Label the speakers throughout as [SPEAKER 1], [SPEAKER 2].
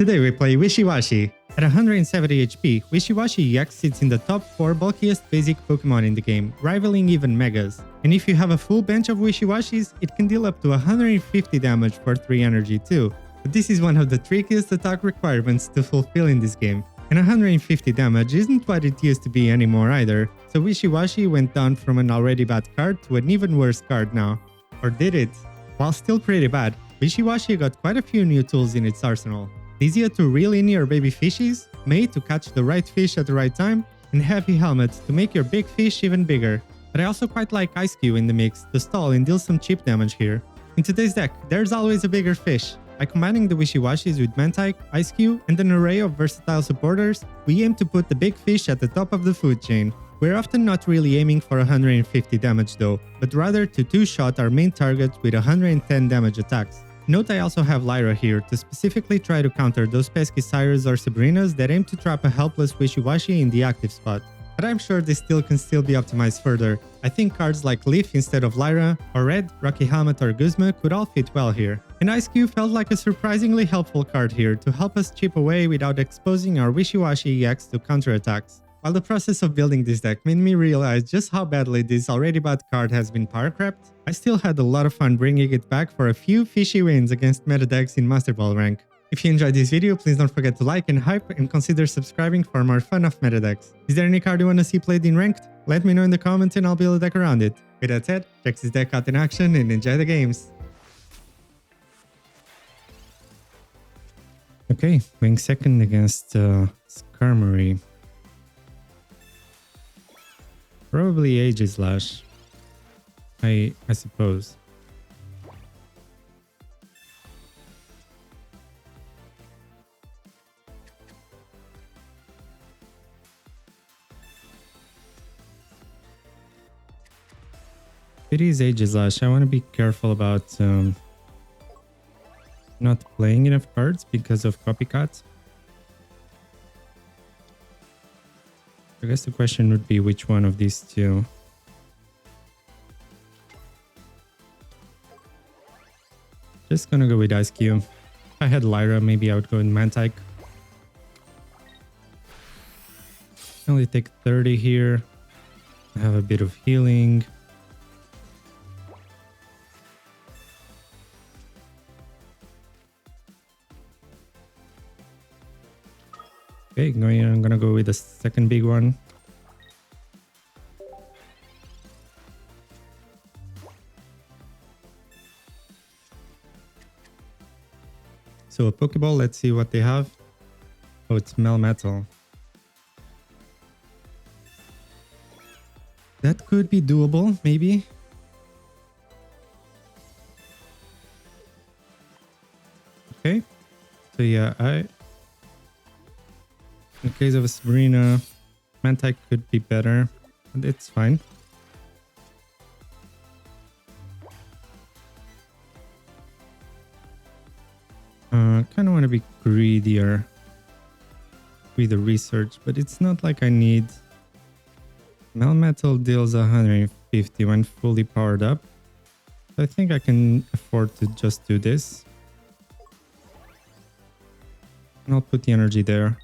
[SPEAKER 1] Today we play Wishiwashi. At 170 HP, Wishiwashi EX sits in the top 4 bulkiest basic Pokemon in the game, rivaling even Megas. And if you have a full bench of Wishiwashis, it can deal up to 150 damage for 3 energy too. But this is one of the trickiest attack requirements to fulfill in this game. And 150 damage isn't what it used to be anymore either, so Wishiwashi went down from an already bad card to an even worse card now. Or did it? While still pretty bad, Wishiwashi got quite a few new tools in its arsenal. Lisia to reel in your baby fishies, May to catch the right fish at the right time, and Heavy Helmet to make your big fish even bigger. But I also quite like Eiscue in the mix to stall and deal some cheap damage here. In today's deck, there's always a bigger fish. By combining the Wishiwashis with Mantyke, Eiscue, and an array of versatile supporters, we aim to put the big fish at the top of the food chain. We're often not really aiming for 150 damage though, but rather to two-shot our main target with 110 damage attacks. Note I also have Lyra here to specifically try to counter those pesky Cyrus or Sabrinas that aim to trap a helpless Wishiwashi in the active spot. But I'm sure this can still be optimized further. I think cards like Leaf instead of Lyra, or Red, Rocky Helmet or Guzma could all fit well here. And Eiscue felt like a surprisingly helpful card here to help us chip away without exposing our Wishiwashi EX to counterattacks. While the process of building this deck made me realize just how badly this already bad card has been power crept, I still had a lot of fun bringing it back for a few fishy wins against meta decks in Master Ball rank. If you enjoyed this video, please don't forget to like and hype and consider subscribing for more fun of meta decks. Is there any card you want to see played in ranked? Let me know in the comments and I'll build a deck around it. With that said, check this deck out in action and enjoy the games. Okay, going second against Skarmory. Probably Aegislash, I suppose. It is Aegislash. I want to be careful about not playing enough cards because of copycats. I guess the question would be which one of these two. Just gonna go with Eiscue. If I had Lyra, maybe I would go with Mantyke. Only take 30 here. I have a bit of healing. Okay, I'm gonna go with the second big one. So a Pokeball, let's see what they have. Oh, it's Melmetal. That could be doable, maybe. Okay, so yeah, in case of a Sabrina, Mantyke could be better, but it's fine. Kind of want to be greedier with the research, but it's not like I need. Melmetal deals 150 when fully powered up. So I think I can afford to just do this. And I'll put the energy there.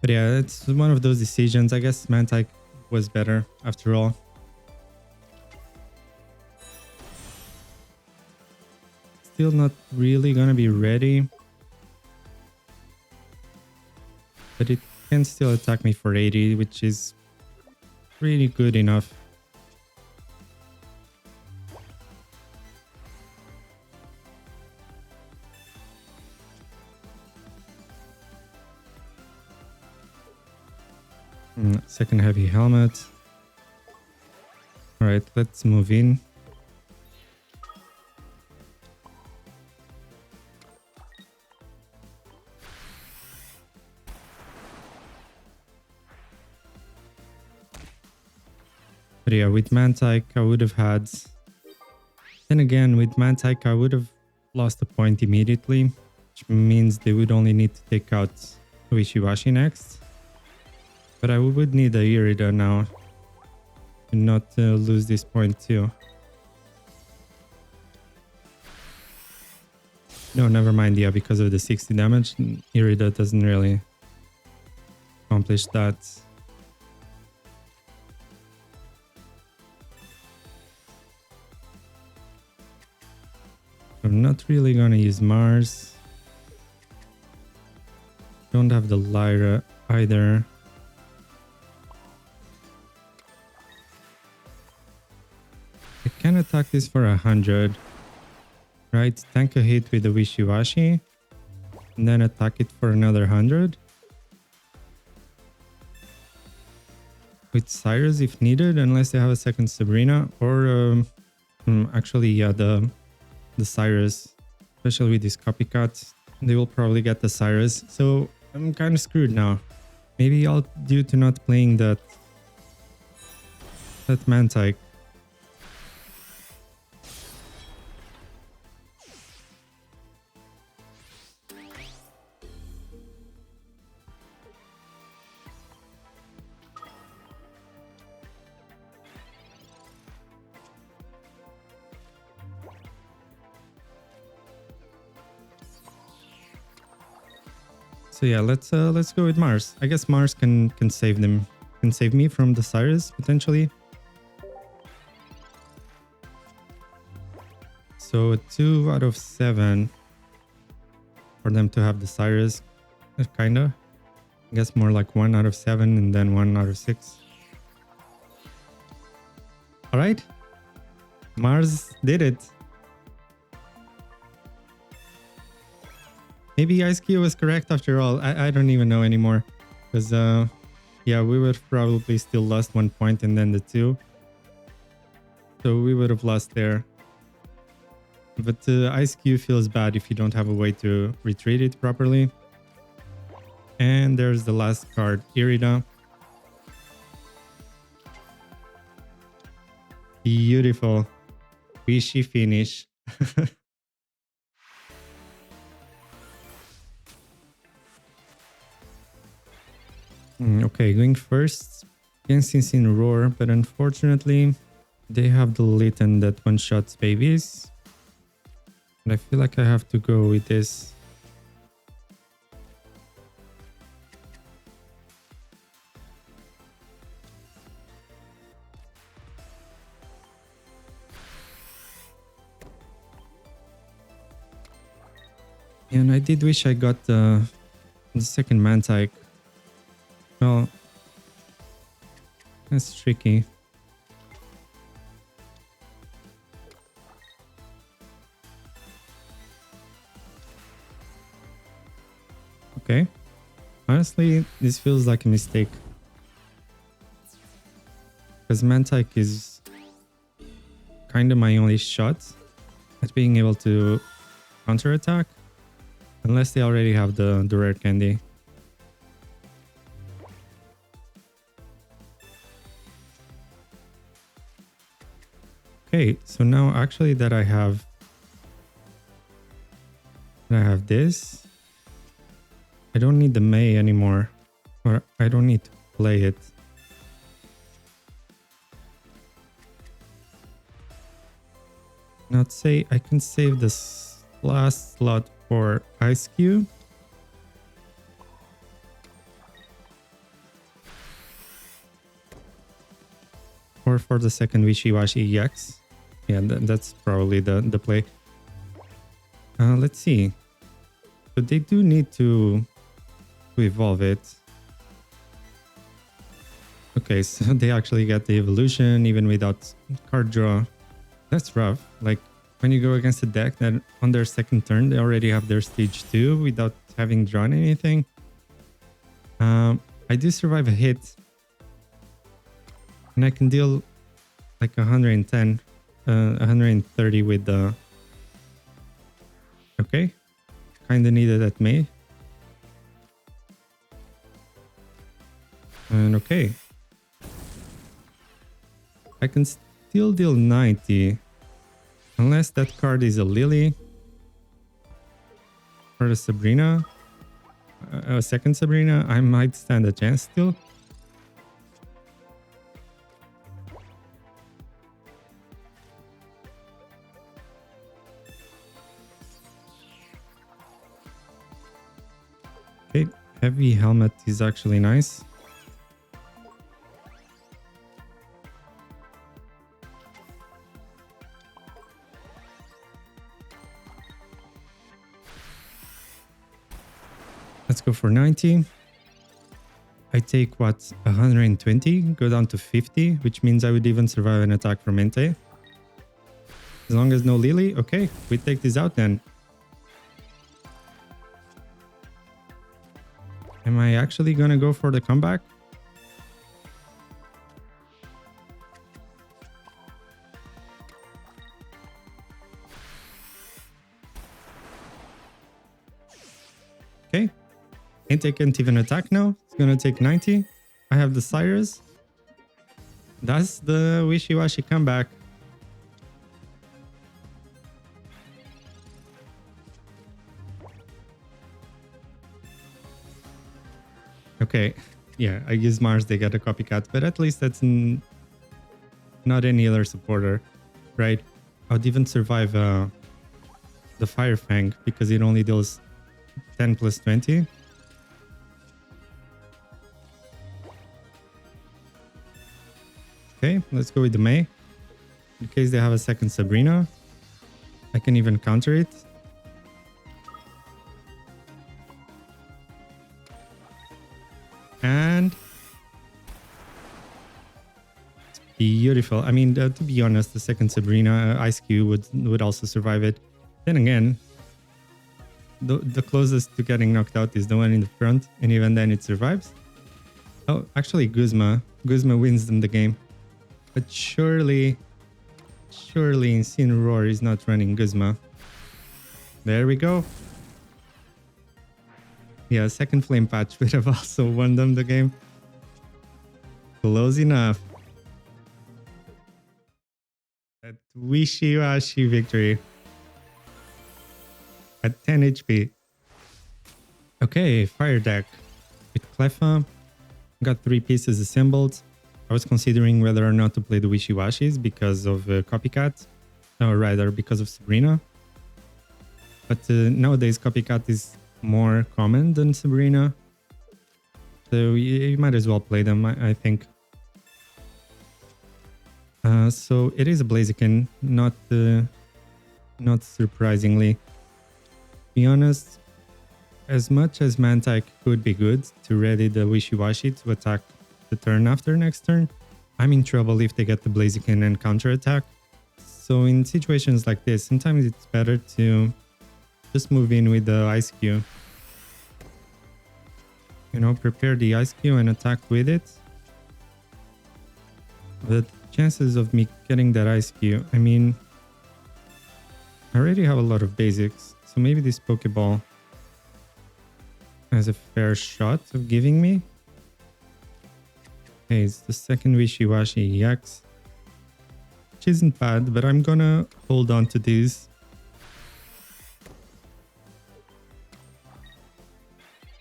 [SPEAKER 1] But yeah, it's one of those decisions. I guess Mantyke was better after all. Still not really gonna be ready. But it can still attack me for 80, which is really good enough. Second Heavy Helmet. Alright, let's move in. But yeah, with Mantyke I would have had... Then again, with Mantyke I would have lost a point immediately, which means they would only need to take out Wishiwashi next. But I would need a Irida now. and not lose this point too. No, never mind. Yeah, because of the 60 damage, Irida doesn't really accomplish that. I'm not really gonna use Mars. Don't have the Lyra either. I can attack this for 100. Right? Tank a hit with the Wishiwashi. And then attack it for another 100. With Cyrus if needed, unless they have a second Sabrina. Or actually, yeah, the Cyrus. Especially with this copycat. They will probably get the Cyrus. So I'm kind of screwed now. Maybe all due to not playing that Mantyke. So yeah, let's go with Mars. I guess Mars can save them, can save me from the Cyrus potentially. So 2 out of 7 for them to have the Cyrus, kinda. I guess more like 1 out of 7 and then 1 out of 6. All right, Mars did it. Maybe Eiscue was correct after all. I don't even know anymore. Because, yeah, we would have probably still lost 1 point and then the 2. So we would have lost there. But Eiscue feels bad if you don't have a way to retreat it properly. And there's the last card, Irida. Beautiful. Wishy finish. Okay, going first against Incineroar, but unfortunately they have the Litten that one-shots babies. And I feel like I have to go with this. And I did wish I got the second Mantyke. Well, that's tricky. Okay. Honestly, this feels like a mistake. Because Mantyke is kind of my only shot at being able to counterattack. Unless they already have the rare candy. Okay, so now actually that I have this, I don't need the May anymore, or I don't need to play it. Now say I can save this last slot for Eiscue. Or for the second Wishiwashi EX. Yeah, that's probably the play. Let's see. But they do need to evolve it. Okay, so they actually get the evolution even without card draw. That's rough. Like when you go against a deck that on their second turn they already have their stage 2 without having drawn anything. I do survive a hit. And I can deal like 110, 130 with the... Okay. Kinda needed that May. And okay. I can still deal 90. Unless that card is a Lily. Or a Sabrina. A second Sabrina. I might stand a chance still. Heavy helmet is actually nice. Let's go for 90. I take what, 120, go down to 50, which means I would even survive an attack from Entei. As long as no Lily, okay, we take this out then. Am I actually gonna go for the comeback? Okay. Entei can't even attack now. It's gonna take 90. I have the Cyrus. That's the Wishiwashi comeback. Okay, yeah, I use Mars, they get a copycat, but at least that's not any other supporter, right? I would even survive the Fire Fang because it only deals 10 plus 20. Okay, let's go with the May. In case they have a second Sabrina, I can even counter it. And it's beautiful. I mean, to be honest, the second Sabrina, Eiscue would also survive it. Then again, the closest to getting knocked out is the one in the front, and even then it survives. Oh, actually Guzma wins them the game. But surely Incineroar is not running Guzma. There we go. Yeah, second Flame Patch would have also won them the game. Close enough. That Wishiwashi victory. At 10 HP. Okay, fire deck. With Cleffa. Got 3 pieces assembled. I was considering whether or not to play the Wishiwashis because of Copycat. Or rather, because of Sabrina. But nowadays, Copycat is more common than Sabrina, so you might as well play them, I think. So it is a Blaziken, not surprisingly. To be honest, as much as Mantyke could be good to ready the Wishiwashi to attack the turn after next turn, I'm in trouble if they get the Blaziken and counter attack. So in situations like this, sometimes it's better to just move in with the Eiscue. You know, prepare the Eiscue and attack with it. The chances of me getting that Eiscue, I mean, I already have a lot of basics, so maybe this Pokeball has a fair shot of giving me. Okay, it's the second Wishiwashi EX, which isn't bad, but I'm gonna hold on to these.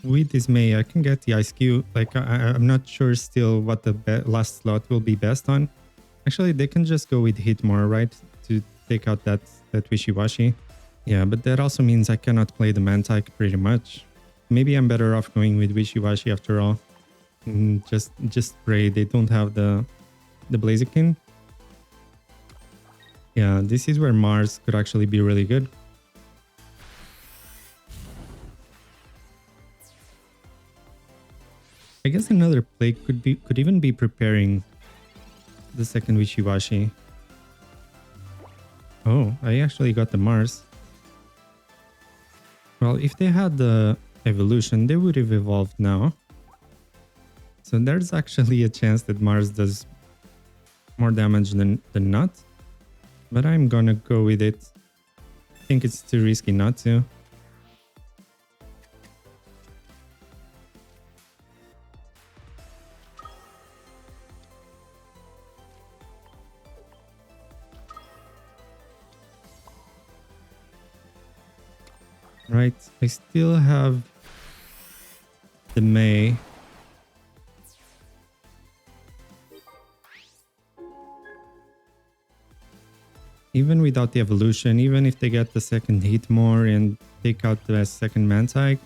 [SPEAKER 1] With this May, I can get the Eiscue. Like, I'm not sure still what the last slot will be best on. Actually, they can just go with Hitmore, right? To take out that Wishiwashi. Yeah, but that also means I cannot play the Mantyke pretty much. Maybe I'm better off going with Wishiwashi after all. Just pray they don't have the Blaziken. Yeah, this is where Mars could actually be really good. I guess another play could even be preparing the second Wishiwashi. Oh, I actually got the Mars. Well, if they had the evolution, they would have evolved now. So there's actually a chance that Mars does more damage than not. But I'm gonna go with it. I think it's too risky not to. Right, I still have the May. Even without the evolution, even if they get the second Hitmore and take out the second Mantyke,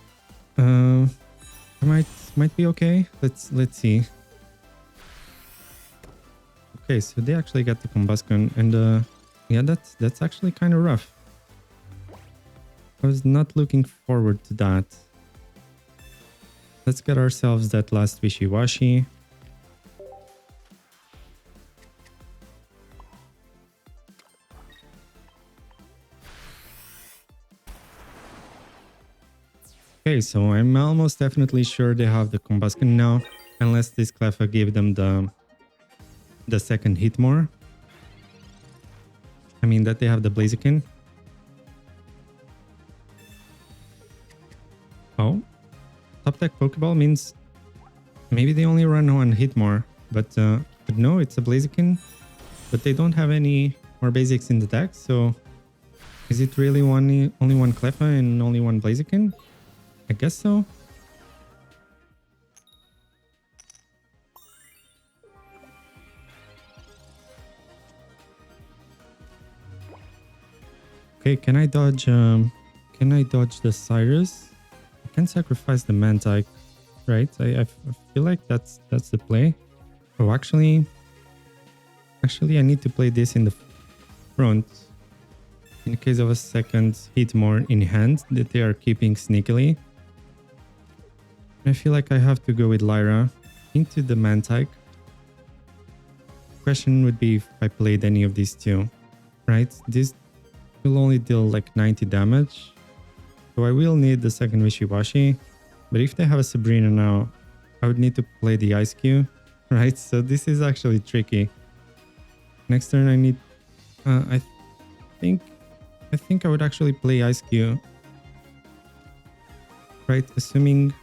[SPEAKER 1] Might be okay. Let's see. Okay, so they actually got the combustion, and yeah, that's actually kind of rough. I was not looking forward to that. Let's get ourselves that last Wishiwashi. Okay, so I'm almost definitely sure they have the combustion now, unless this Cleffa gave them the second hit more. I mean that they have the Blaziken. Oh, top deck Pokeball means maybe they only run one hit more, but no, it's a Blaziken, but they don't have any more basics in the deck. So is it really only one Cleffa and only one Blaziken? I guess so. Okay, can I dodge the Cyrus? I can sacrifice the Mantyke, right? I feel like that's the play. Oh, actually I need to play this in the front in case of a second hit more in hand that they are keeping sneakily. I feel like I have to go with Lyra into the Mantyke. Question would be if I played any of these two, right? This will only deal like 90 damage. So I will need the second Wishiwashi. But if they have a Sabrina now, I would need to play the Eiscue, right? So this is actually tricky. Next turn I need... I think I would actually play Eiscue. Right? Assuming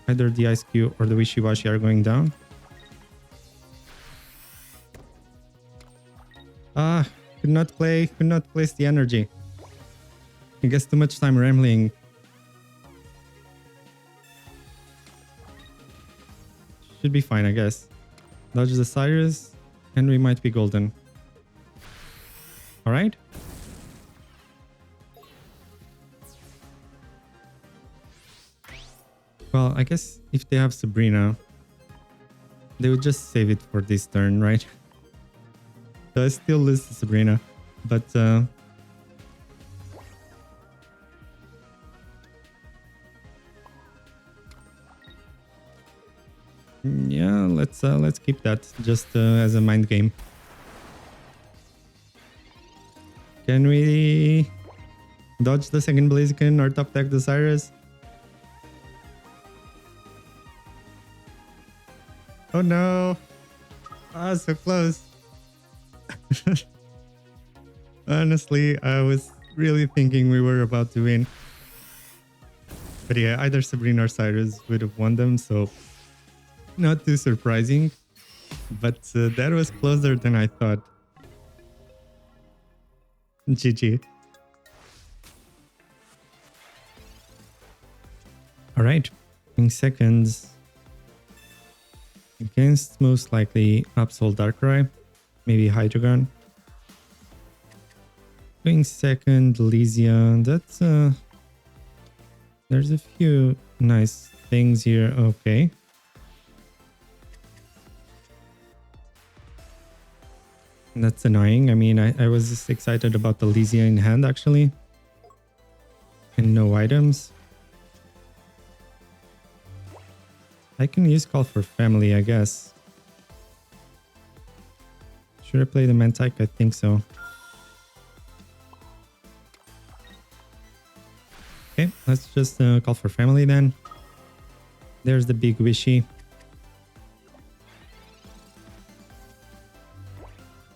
[SPEAKER 1] either the Eiscue or the Wishiwashi are going down. Could not place the energy. I guess too much time rambling. Should be fine, I guess. Dodge the Cyrus, and we might be golden. Alright. Well, I guess if they have Sabrina, they would just save it for this turn, right? So I still lose to Sabrina, but yeah, let's keep that just as a mind game. Can we dodge the second Blaziken or top deck the Cyrus? Oh no! Ah, so close. Honestly, I was really thinking we were about to win. But yeah, either Sabrina or Cyrus would have won them, so not too surprising. But that was closer than I thought. GG. Alright, in seconds. Against most likely Absol Darkrai, maybe Hydreigon. Going second, Lisia. That's there's a few nice things here. Okay. That's annoying. I mean, I was just excited about the Lisia in hand actually. And no items. I can use Call for Family, I guess. Should I play the Mantyke? I think so. Okay, let's just Call for Family then. There's the big Wishy.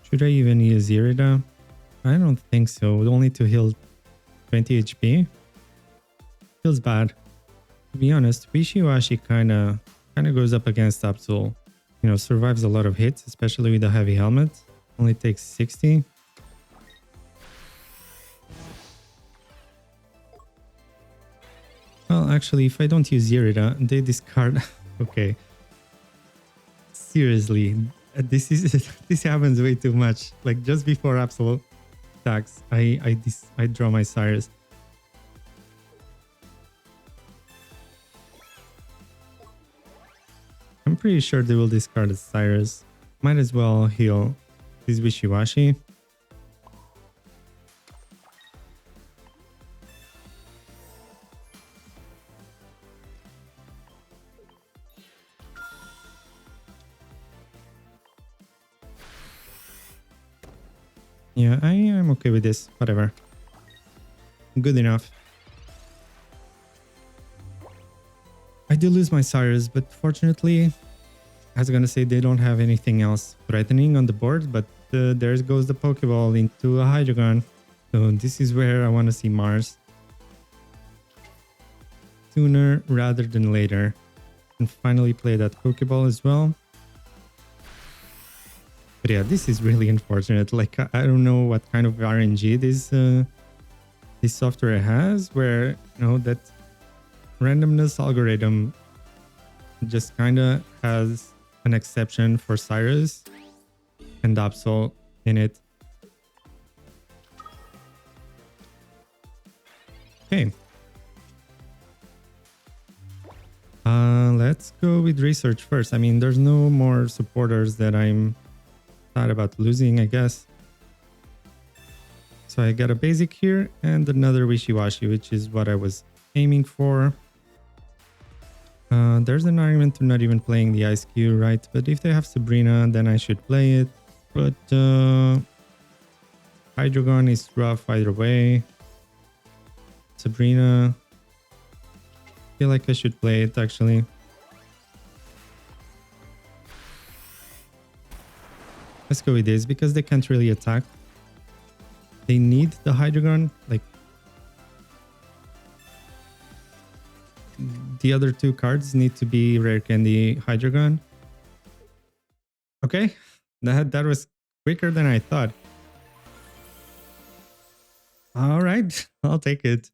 [SPEAKER 1] Should I even use Irida? I don't think so. Only to heal 20 HP. Feels bad. To be honest, Wishiwashi kind of goes up against Absol. You know, survives a lot of hits, especially with the heavy helmet. Only takes 60. Well, actually, if I don't use Irida, they discard... Okay. Seriously, this happens way too much. Like, just before Absol attacks, I draw my Cyrus. pretty sure they will discard the Cyrus. Might as well heal this Wishiwashi. Yeah, I am okay with this. Whatever. Good enough. I do lose my Cyrus, but fortunately, I was gonna say they don't have anything else threatening on the board, but there goes the Pokeball into a Hydreigon. So this is where I want to see Mars. Sooner rather than later. And finally play that Pokeball as well. But yeah, this is really unfortunate. Like, I don't know what kind of RNG this software has, where, you know, that randomness algorithm just kind of has an exception for Cyrus and Absol in it. Okay. Let's go with research first. I mean, there's no more supporters that I'm sad about losing, I guess. So I got a basic here and another Wishiwashi, which is what I was aiming for. There's an argument to not even playing the Eiscue, right? But if they have Sabrina, then I should play it. But Hydreigon is rough either way. Sabrina, I feel like I should play it actually. Let's go with this because they can't really attack. They need the Hydreigon. Like, the other two cards need to be Rare Candy Hydreigon. Okay, that was quicker than I thought. All right, I'll take it.